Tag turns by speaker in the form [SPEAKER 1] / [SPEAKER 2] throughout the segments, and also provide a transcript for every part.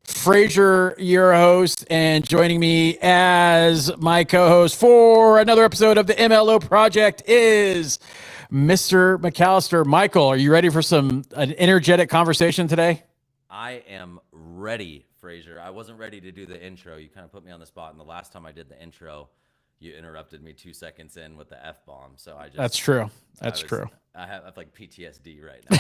[SPEAKER 1] Frazier, your host, and joining me as my co-host for another episode of the MLO Project is Mr. McAllister. Michael, are you ready for an energetic conversation today?
[SPEAKER 2] I am ready, Frazier. I wasn't ready to do the intro. You kind of put me on the spot, and the last time I did the intro, you interrupted me 2 seconds in with the F-bomb. So
[SPEAKER 1] That's true.
[SPEAKER 2] I
[SPEAKER 1] That's
[SPEAKER 2] was,
[SPEAKER 1] true.
[SPEAKER 2] I have like PTSD right now.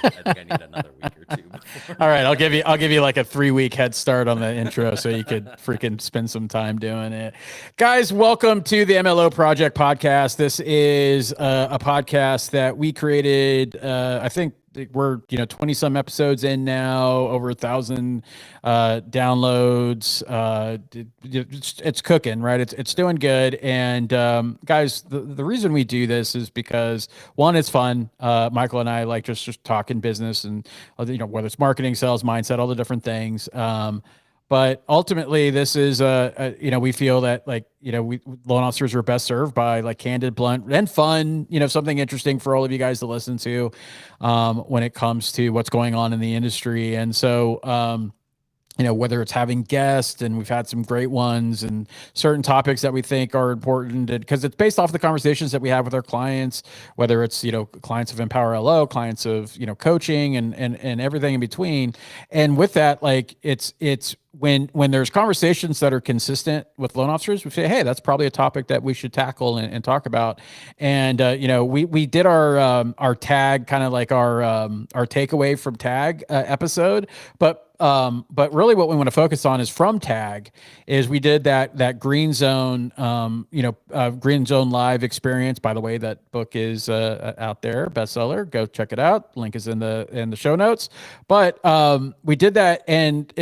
[SPEAKER 2] I think I need another week or two before.
[SPEAKER 1] All right, I'll give you like a 3-week head start on the intro so you could freaking spend some time doing it. Guys, welcome to the MLO Project podcast. This is a podcast that we created. I think we're 20 some episodes in now, over 1,000 downloads. It's cooking, right? It's doing good. And guys, the reason we do this is because one, it's fun. Michael and I like just talking business and whether it's marketing, sales, mindset, all the different things. But ultimately, this is we feel that we loan officers are best served by like candid, blunt, and fun, something interesting for all of you guys to listen to when it comes to what's going on in the industry. And so whether it's having guests, and we've had some great ones, and certain topics that we think are important because it's based off the conversations that we have with our clients, whether it's, clients of Empower LO, clients of, coaching and everything in between. And with that, like it's when there's conversations that are consistent with loan officers, we say, hey, that's probably a topic that we should tackle and talk about. And, we did our tag, kind of like our takeaway from tag episode, but really what we want to focus on is from tag is we did that green zone, green zone live experience. By the way, that book is out there, bestseller. Go check it out. Link is in the show notes. But we did that, and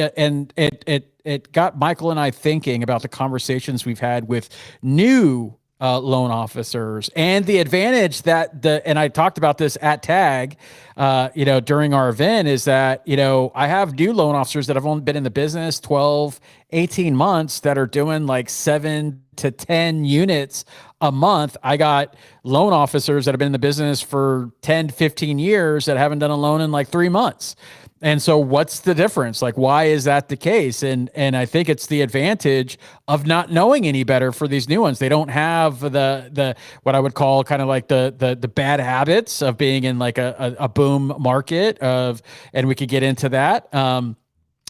[SPEAKER 1] it got Michael and I thinking about the conversations we've had with new loan officers and the advantage and I talked about this at tag, during our event, is that, I have new loan officers that have only been in the business 12, 18 months that are doing like 7 to 10 units a month. I got loan officers that have been in the business for 10, 15 years that haven't done a loan in like 3 months. And so what's the difference? Like, why is that the case? And I think it's the advantage of not knowing any better for these new ones. They don't have the what I would call kind of like the bad habits of being in like a boom market and we could get into that.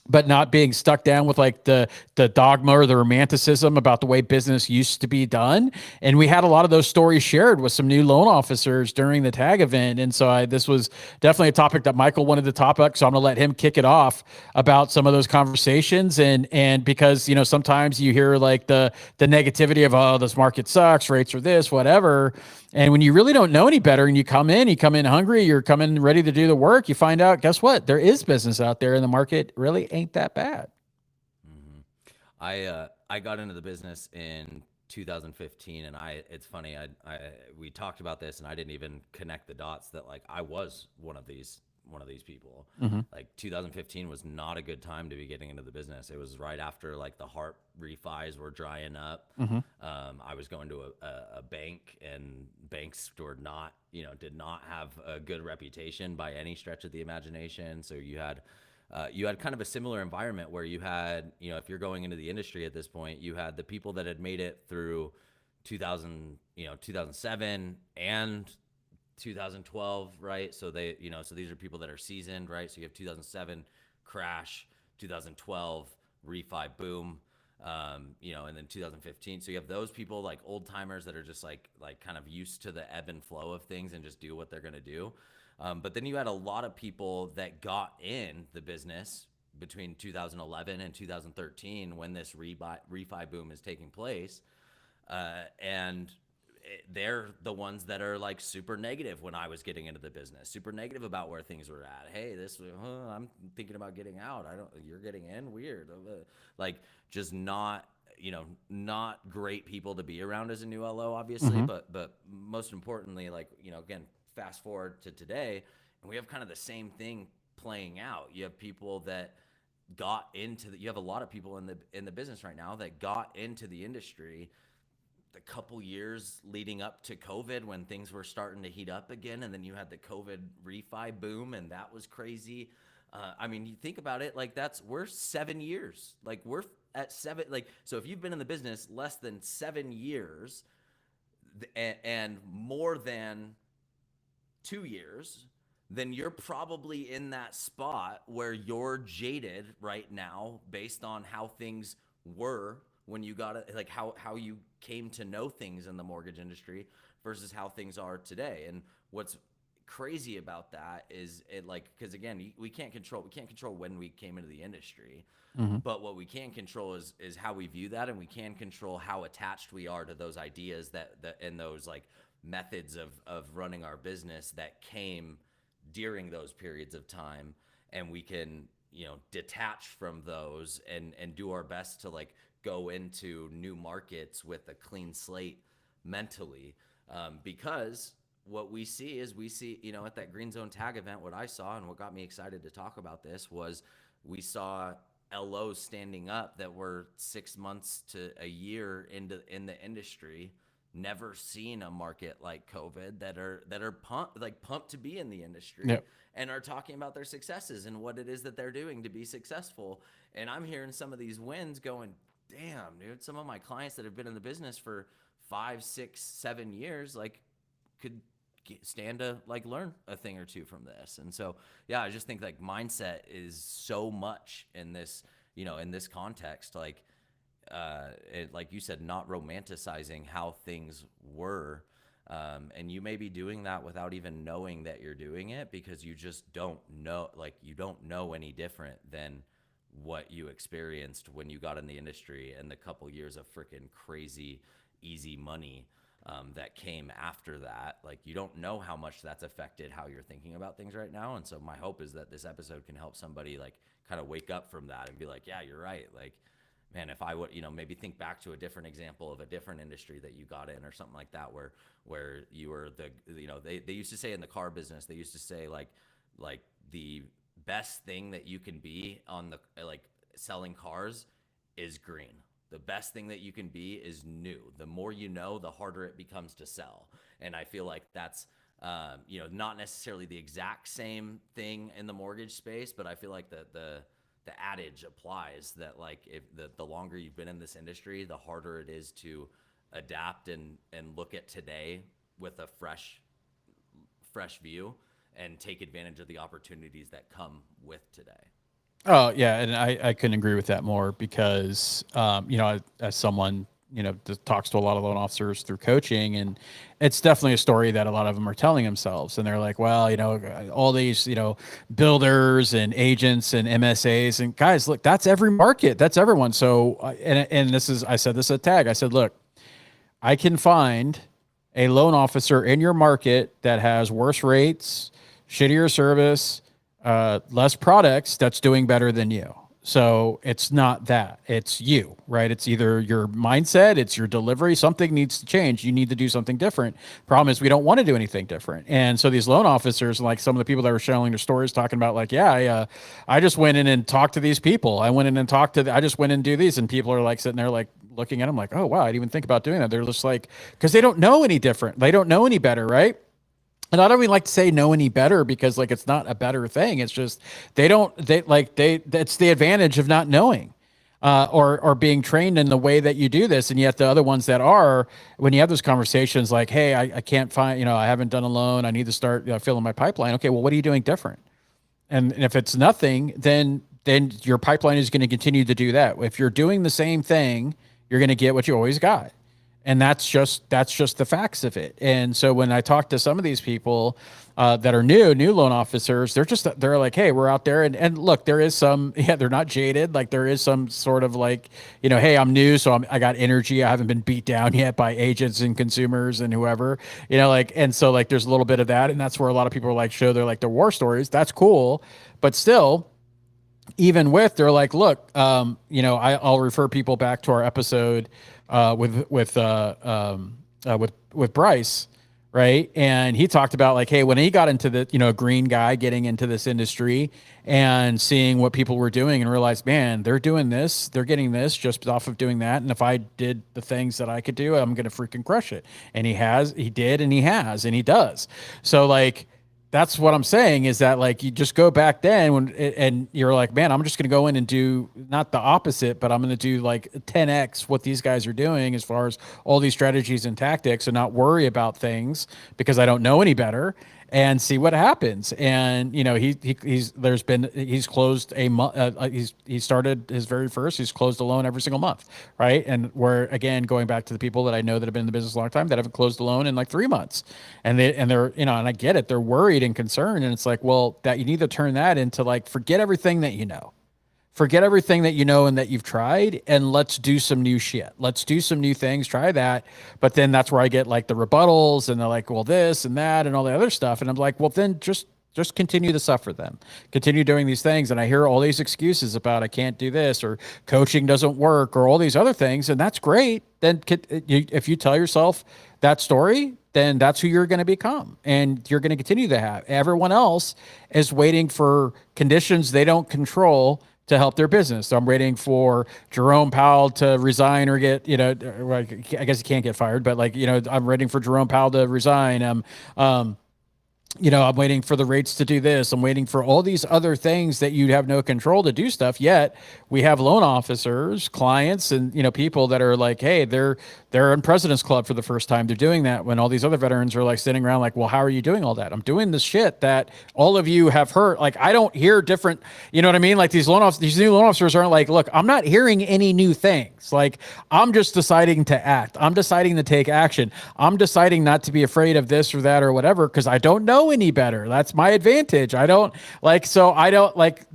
[SPEAKER 1] But not being stuck down with like the dogma or the romanticism about the way business used to be done. And we had a lot of those stories shared with some new loan officers during the tag event. And so this was definitely a topic that Michael wanted to top up. So I'm going to let him kick it off about some of those conversations. And because, sometimes you hear like the negativity of, oh, this market sucks, rates are this, whatever. And when you really don't know any better and you come in hungry, you're coming ready to do the work, you find out, guess what? There is business out there and the market really ain't that bad.
[SPEAKER 2] Mm-hmm. I got into the business in 2015, and it's funny, we talked about this, and I didn't even connect the dots that like I was one of these people.
[SPEAKER 1] Mm-hmm.
[SPEAKER 2] Like 2015 was not a good time to be getting into the business. It was right after like the HARP refis were drying up.
[SPEAKER 1] Mm-hmm.
[SPEAKER 2] I was going to a bank, and banks were not, did not have a good reputation by any stretch of the imagination. So you had kind of a similar environment where you had, if you're going into the industry at this point, you had the people that had made it through 2007 and 2012, right? So so these are people that are seasoned, right? So you have 2007 crash, 2012 refi boom, and then 2015. So you have those people like old timers that are just like kind of used to the ebb and flow of things and just do what they're going to do. But then you had a lot of people that got in the business between 2011 and 2013 when this refi boom is taking place. And they're the ones that are like super negative when I was getting into the business, super negative about where things were at. Hey, I'm thinking about getting out. You're getting in, weird. Like just not great people to be around as a new LO, obviously.
[SPEAKER 1] Mm-hmm.
[SPEAKER 2] But most importantly, like, again, fast forward to today, and we have kind of the same thing playing out. You have people that you have a lot of people in the business right now that got into the industry the couple years leading up to COVID when things were starting to heat up again. And then you had the COVID refi boom, and that was crazy. I mean, you think about it, like we're 7 years, like we're at seven, like, so if you've been in the business less than 7 years and more than 2 years, then you're probably in that spot where you're jaded right now based on how things were when you got it, like how you came to know things in the mortgage industry versus how things are today. And what's crazy about that is it, like, because again, we can't control when we came into the industry, but what we can control is how we view that, and we can control how attached we are to those ideas that and those like methods of running our business that came during those periods of time. And we can, detach from those and do our best to like go into new markets with a clean slate mentally, because what we see is at that Green Zone Tag event, what I saw and what got me excited to talk about this was we saw LOs standing up that were 6 months to a year in the industry, never seen a market like COVID, that are pumped to be in the industry. Yep. And are talking about their successes and what it is that they're doing to be successful. And I'm hearing some of these wins going, damn, dude, some of my clients that have been in the business for 5, 6, 7 years, like, could stand to like learn a thing or two from this. And so, yeah, I just think like mindset is so much in this, in this context, like, like you said, not romanticizing how things were. And you may be doing that without even knowing that you're doing it, because you just don't know, like, you don't know any different than what you experienced when you got in the industry and the couple years of freaking crazy easy money that came after that. Like, you don't know how much that's affected how you're thinking about things right now. And so my hope is that this episode can help somebody like kind of wake up from that and be like, yeah, you're right. Like, man, if I would, maybe think back to a different example of a different industry that you got in or something like that, where you were they used to say in the car business, they used to say like the best thing that you can be on the, like, selling cars is green. The best thing that you can be is new. The more you know, the harder it becomes to sell. And I feel like that's, not necessarily the exact same thing in the mortgage space, but I feel like the adage applies that, like, if the longer you've been in this industry, the harder it is to adapt and look at today with a fresh view and take advantage of the opportunities that come with today.
[SPEAKER 1] Oh yeah, and I couldn't agree with that more, because as someone that talks to a lot of loan officers through coaching, and it's definitely a story that a lot of them are telling themselves, and they're like, well, all these builders and agents and MSAs, and guys, look, that's every market, that's everyone. So and this is, I said this at Tag, I said, look, I can find a loan officer in your market that has worse rates, shittier service, less products, that's doing better than you. So it's not that, it's you, right? It's either your mindset, it's your delivery, something needs to change. You need to do something different. Problem is, we don't want to do anything different. And so these loan officers, like some of the people that were sharing their stories, talking about like, yeah, I just went in and talked to these people. I went in and I just went in and do these. And people are like sitting there like looking at them like, oh wow, I didn't even think about doing that. They're just like, because they don't know any different. They don't know any better, right? And I don't even like to say know any better, because like, it's not a better thing. It's just, that's the advantage of not knowing, or being trained in the way that you do this. And yet the other ones that are, when you have those conversations like, hey, I can't find, I haven't done a loan, I need to start filling my pipeline. Okay, well, what are you doing different? And if it's nothing, then your pipeline is going to continue to do that. If you're doing the same thing, you're going to get what you always got. And that's just the facts of it. And so when I talk to some of these people that are new loan officers, they're like, hey, we're out there. And look, there is some, they're not jaded. Like, there is some sort of like, hey, I'm new, so I got energy. I haven't been beat down yet by agents and consumers and whoever, and so like, there's a little bit of that. And that's where a lot of people are like, show their war stories. That's cool. But still, even with, they're like, look, I'll refer people back to our episode with Bryce, right? And he talked about like, hey, when he got into the, green guy getting into this industry and seeing what people were doing and realized, man, they're doing this, they're getting this just off of doing that. And if I did the things that I could do, I'm going to freaking crush it. And he did, and he has, and he does. So like, that's what I'm saying is that like you just go back then and you're like, man, I'm just going to go in and do not the opposite, but I'm going to do like 10x what these guys are doing as far as all these strategies and tactics and not worry about things because I don't know any better and see what happens. And you know, he's closed a month. He started his very first. He's closed a loan every single month, right? And we're again going back to the people that I know that have been in the business a long time that haven't closed a loan in like 3 months, and they're you know, and I get it. They're worried and concerned, and it's like, well, that you need to turn that into like forget everything that you know. Forget everything that you know and that you've tried, and let's do some new shit. Let's do some new things, try that. But then that's where I get like the rebuttals and they're like, well, this and that and all the other stuff. And I'm like, well, then just continue to suffer then. Continue doing these things. And I hear all these excuses about I can't do this or coaching doesn't work or all these other things. And that's great. Then if you tell yourself that story, then that's who you're going to become. And you're going to continue to have. Everyone else is waiting for conditions they don't control to help their business. So I'm waiting for Jerome Powell to resign or get, you know, I guess he can't get fired, but like, you know, I'm waiting for Jerome Powell to resign. You know, I'm waiting for the rates to do this. I'm waiting for all these other things that you have no control to do stuff. Yet we have loan officers, clients, and, you know, people that are like, hey, they're in President's Club for the first time. They're doing that when all these other veterans are like sitting around like, well, how are you doing all that? I'm doing this shit that all of you have heard. Like, I don't hear different, you know what I mean? Like these new loan officers aren't like, look, I'm not hearing any new things. Like, I'm just deciding to act. I'm deciding to take action. I'm deciding not to be afraid of this or that or whatever, because I don't know any better. That's my advantage. I don't like,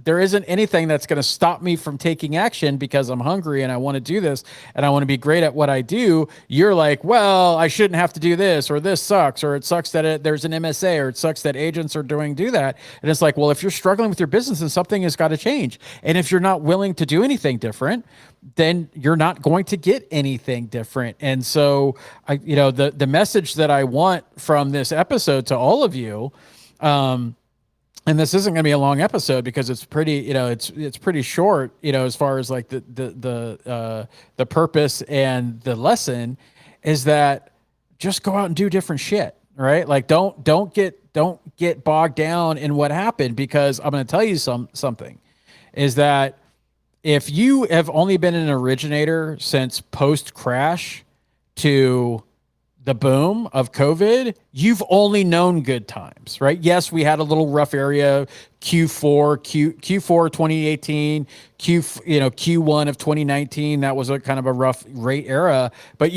[SPEAKER 1] there isn't anything that's going to stop me from taking action because I'm hungry and I want to do this and I want to be great at what I do. You're like, well, I shouldn't have to do this, or this sucks, or it sucks that there's an MSA, or it sucks that agents are do that. And it's like, well, if you're struggling with your business, then something has got to change. And if you're not willing to do anything different, then you're not going to get anything different. And so the message that I want from this episode to all of you, and this isn't going to be a long episode because it's pretty, it's pretty short, as far as like the purpose and the lesson is that just go out and do different shit, right? Like don't get bogged down in what happened, because I'm going to tell you something is that if you have only been an originator since post crash to the boom of COVID, you've only known good times, right? Yes, we had a little rough area, Q4 2018, Q1 of 2019. That was a kind of a rough rate era. But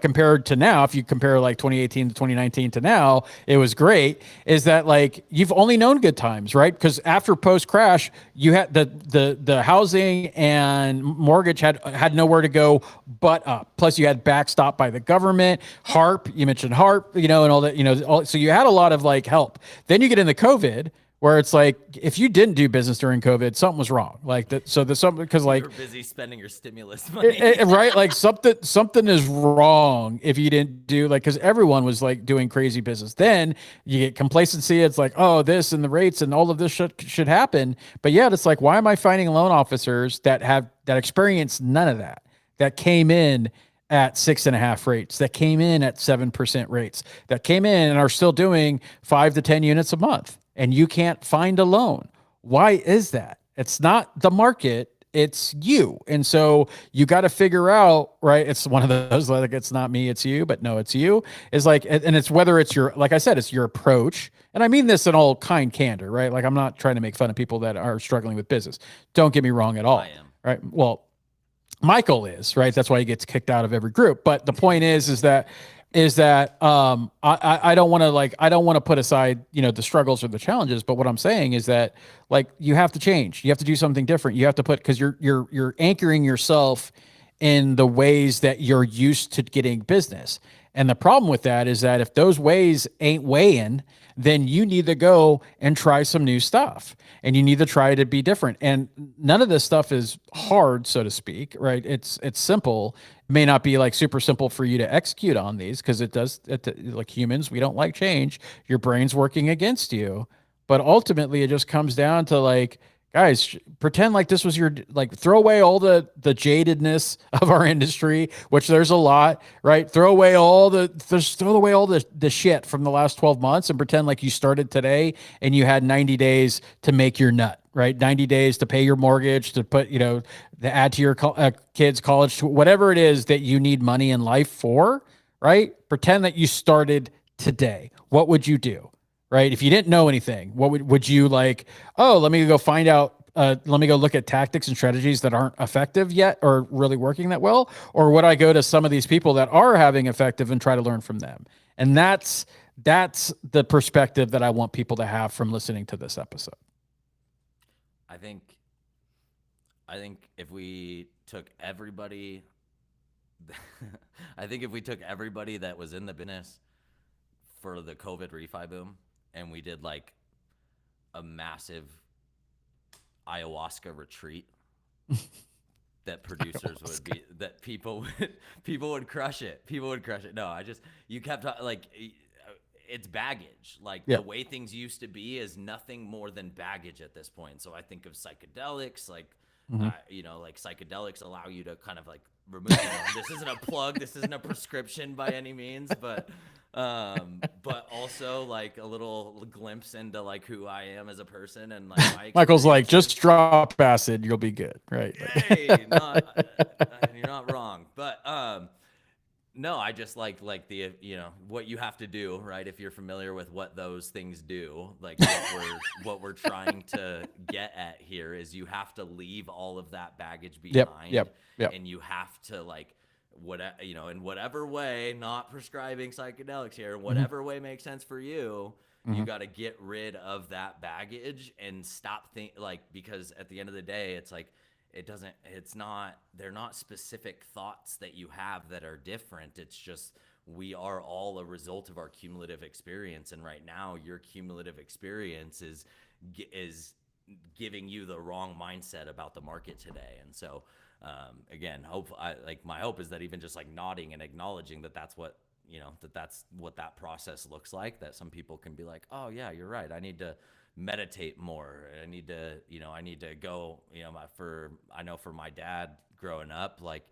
[SPEAKER 1] compared to now, if you compare like 2018 to 2019 to now, it was great. Is that like you've only known good times, right? Because after post crash, you had the housing and mortgage had nowhere to go but up. Plus, you had backstop by the government. HARP, you mentioned HARP, and all that, so you had a lot of like help. Then you get into COVID, where it's like, if you didn't do business during COVID, something was wrong. Like that. So there's something, because like
[SPEAKER 2] you're busy spending your stimulus money,
[SPEAKER 1] right? Like something is wrong if you didn't do, like, because everyone was like doing crazy business. Then you get complacency. It's like, oh, this and the rates and all of this should happen. But yet it's like, why am I finding loan officers that experience none of that came in at 6.5 rates, that came in at 7% rates, that came in and are still doing 5 to 10 units a month, and you can't find a loan? Why is that? It's not the market, it's you. And so you got to figure out, right? It's one of those, like, it's not me, it's you, but no, it's you. It's like, and it's whether it's your, like I said, it's your approach. And I mean this in all kind candor, right? Like, I'm not trying to make fun of people that are struggling with business. Don't get me wrong at all.
[SPEAKER 2] I am.
[SPEAKER 1] Right? Well, Michael is, right? That's why he gets kicked out of every group. But the point is that I don't want to put aside, the struggles or the challenges. But what I'm saying is that, like, you have to change. You have to do something different. You have to because you're anchoring yourself in the ways that you're used to getting business. And the problem with that is that if those ways ain't weighing, then you need to go and try some new stuff, and you need to try to be different. And none of this stuff is hard, so to speak, right? It's simple. It may not be like super simple for you to execute on these, because like humans, we don't like change. Your brain's working against you. But ultimately it just comes down to like, guys, pretend like this was your, like, throw away all the jadedness of our industry, which there's a lot, right? Throw away all the shit from the last 12 months and pretend like you started today and you had 90 days to make your nut, right? 90 days to pay your mortgage, to put, to add to your kids' college, whatever it is that you need money in life for, right? Pretend that you started today. What would you do? Right? If you didn't know anything, what would you like? Oh, let me go find out. Let me go look at tactics and strategies that aren't effective yet or really working that well. Or would I go to some of these people that are having effective and try to learn from them? And that's the perspective that I want people to have from listening to this episode.
[SPEAKER 2] I think if we took everybody, I think if we took everybody that was in the business for the COVID refi boom, and we did like a massive ayahuasca retreat, that producers would be, that people would crush it. People would crush it. No, you kept like, it's baggage. Like the way things used to be is nothing more than baggage at this point. So I think of psychedelics, like, like psychedelics allow you to kind of like remove, this isn't a plug, this isn't a prescription by any means, but also like a little glimpse into like who I am as a person, and like my
[SPEAKER 1] Michael's like, just drop acid, you'll be good, right?
[SPEAKER 2] Hey, you're not wrong, but no, I just like the what you have to do, right? If you're familiar with what those things do, like what we're trying to get at here is you have to leave all of that baggage behind,
[SPEAKER 1] Yep.
[SPEAKER 2] And you have to like, in whatever way, not prescribing psychedelics here, in whatever way makes sense for you, you got to get rid of that baggage and stop because at the end of the day, it's like, they're not specific thoughts that you have that are different. It's just, we are all a result of our cumulative experience. And right now your cumulative experience is giving you the wrong mindset about the market today. And so, again, my hope is that even just like nodding and acknowledging that's what, that's what that process looks like, that some people can be like, oh yeah, you're right. I need to meditate more. I need to go, I know for my dad growing up, like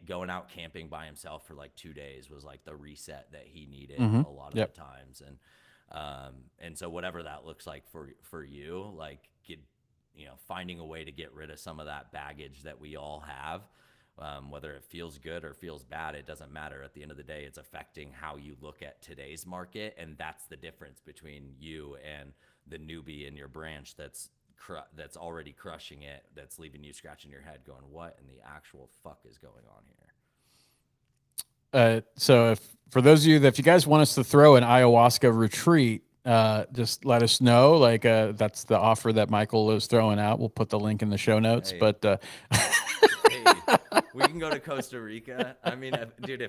[SPEAKER 2] going out camping by himself for like 2 days was like the reset that he needed a lot of the times. And so whatever that looks like for you, like finding a way to get rid of some of that baggage that we all have, whether it feels good or feels bad, it doesn't matter. At the end of the day, it's affecting how you look at today's market. And that's the difference between you and the newbie in your branch that's already crushing it, that's leaving you scratching your head going, what in the actual fuck is going on
[SPEAKER 1] here? So for those of you if you guys want us to throw an ayahuasca retreat, just let us know. Like, that's the offer that Michael is throwing out. We'll put the link in the show notes, but,
[SPEAKER 2] hey, we can go to Costa Rica. I mean, dude,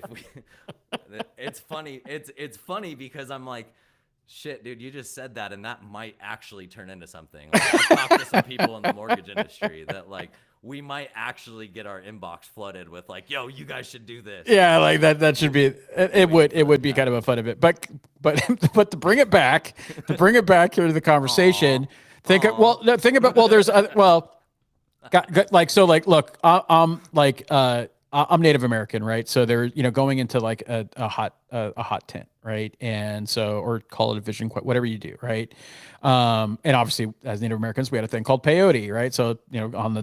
[SPEAKER 2] it's funny. It's funny because I'm like, shit, dude, you just said that, and that might actually turn into something. Like, I talked to some people in the mortgage industry that like, we might actually get our inbox flooded with like, yo, you guys should do this.
[SPEAKER 1] Yeah, like that should be, it would be kind of a fun of it. But to bring it back here to the conversation, think about, there's, look, I'm Native American, right? So they're, going into like a hot tent, right? And so, or call it a vision, whatever you do, right? And obviously as Native Americans, we had a thing called peyote, right? So, on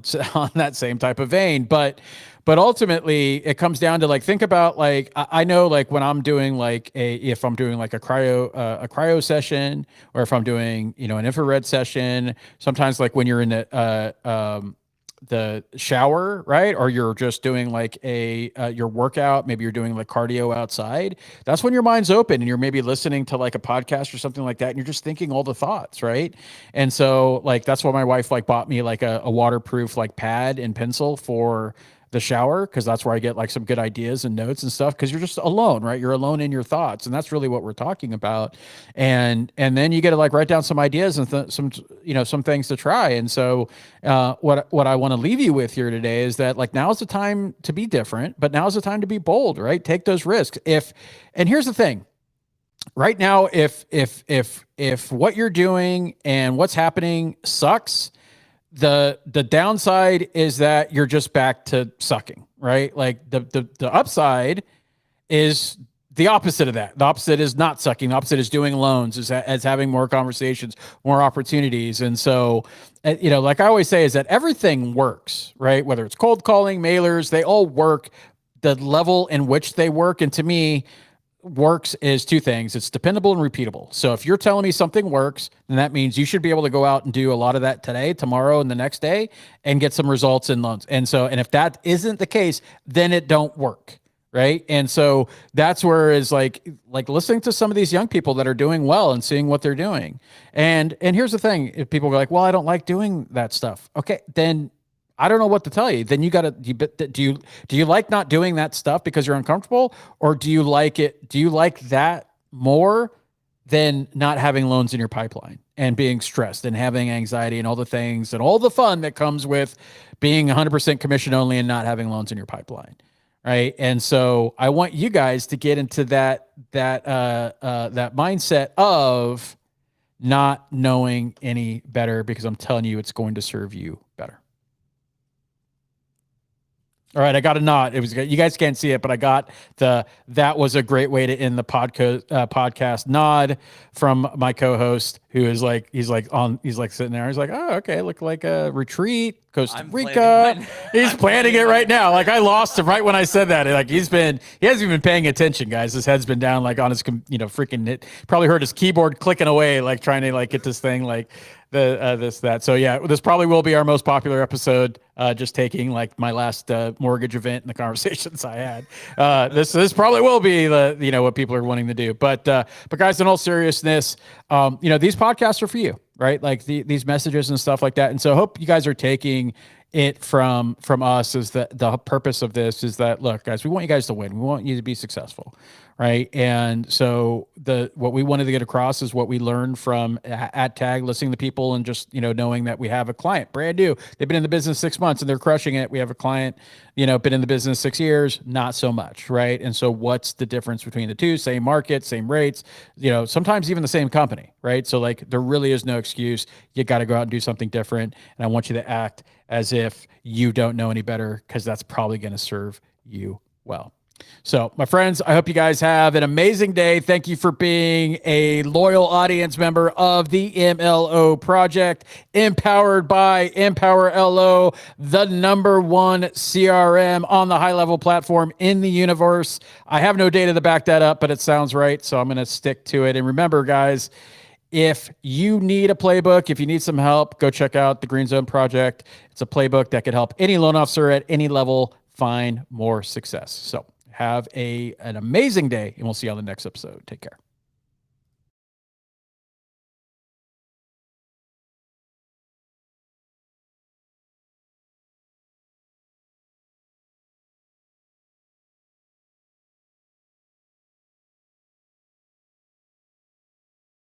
[SPEAKER 1] that same type of vein, but ultimately it comes down to like, think about like, I know like when I'm doing like if I'm doing like a cryo session, or if I'm doing, an infrared session, sometimes like when you're in the shower, right? Or you're just doing like your workout, maybe you're doing like cardio outside. That's when your mind's open and you're maybe listening to like a podcast or something like that. And you're just thinking all the thoughts, right? And so like, that's why my wife like bought me like a waterproof like pad and pencil for the shower, because that's where I get like some good ideas and notes and stuff, because you're just alone, right? You're alone in your thoughts, and that's really what we're talking about. And then you get to like write down some ideas and some things to try. And so what I want to leave you with here today is that like, now's the time to be different, but now's the time to be bold, right? Take those risks. And here's the thing. Right now, if what you're doing and what's happening sucks, the downside is that you're just back to sucking, right? Like the upside is the opposite of that. The opposite is not sucking. The opposite is doing loans, is having more conversations, more opportunities. And so, like I always say, is that everything works, right? Whether it's cold calling, mailers, they all work the level in which they work. And to me, works is two things. It's dependable and repeatable. So if you're telling me something works, then that means you should be able to go out and do a lot of that today, tomorrow, and the next day and get some results in loans. And if that isn't the case, then it don't work. Right. And so that's where is like listening to some of these young people that are doing well and seeing what they're doing. And here's the thing. If people go like, well, I don't like doing that stuff. Okay, then I don't know what to tell you. Then you got to, do you like not doing that stuff because you're uncomfortable, or do you like it? Do you like that more than not having loans in your pipeline and being stressed and having anxiety and all the things and all the fun that comes with being 100% commission only and not having loans in your pipeline? Right. And so I want you guys to get into that mindset of not knowing any better, because I'm telling you, it's going to serve you better. All right, I got a nod. It was you guys can't see it, but I got that was a great way to end the podcast nod from my co-host, who is like he's like sitting there. He's like, oh, okay, look like a retreat, Costa Rica. He's planning it right now. Like I lost him right when I said that. Like he hasn't even been paying attention, guys. His head's been down like on his freaking hit. Probably heard his keyboard clicking away, like trying to like get this thing like that. So yeah, this probably will be our most popular episode. Just taking like my last mortgage event and the conversations I had. This probably will be what people are wanting to do. But guys, in all seriousness, these podcasts are for you, right? Like these messages and stuff like that. And so I hope you guys are taking it from us. Is that the purpose of this is that, look, guys, we want you guys to win. We want you to be successful. Right. And so what we wanted to get across is what we learned from at Tag, listening to people and just, knowing that we have a client brand new. They've been in the business 6 months and they're crushing it. We have a client, been in the business 6 years, not so much. Right. And so what's the difference between the two? Same market, same rates, sometimes even the same company. Right. So like there really is no excuse. You got to go out and do something different. And I want you to act as if you don't know any better, because that's probably going to serve you well. So, my friends, I hope you guys have an amazing day. Thank you for being a loyal audience member of the MLO Project, empowered by Empower LO, the #1 CRM on the high-level platform in the universe. I have no data to back that up, but it sounds right, so I'm going to stick to it. And remember, guys, if you need a playbook, if you need some help, go check out the Green Zone Project. It's a playbook that could help any loan officer at any level find more success. So, have an amazing day, and we'll see you on the next episode. Take care.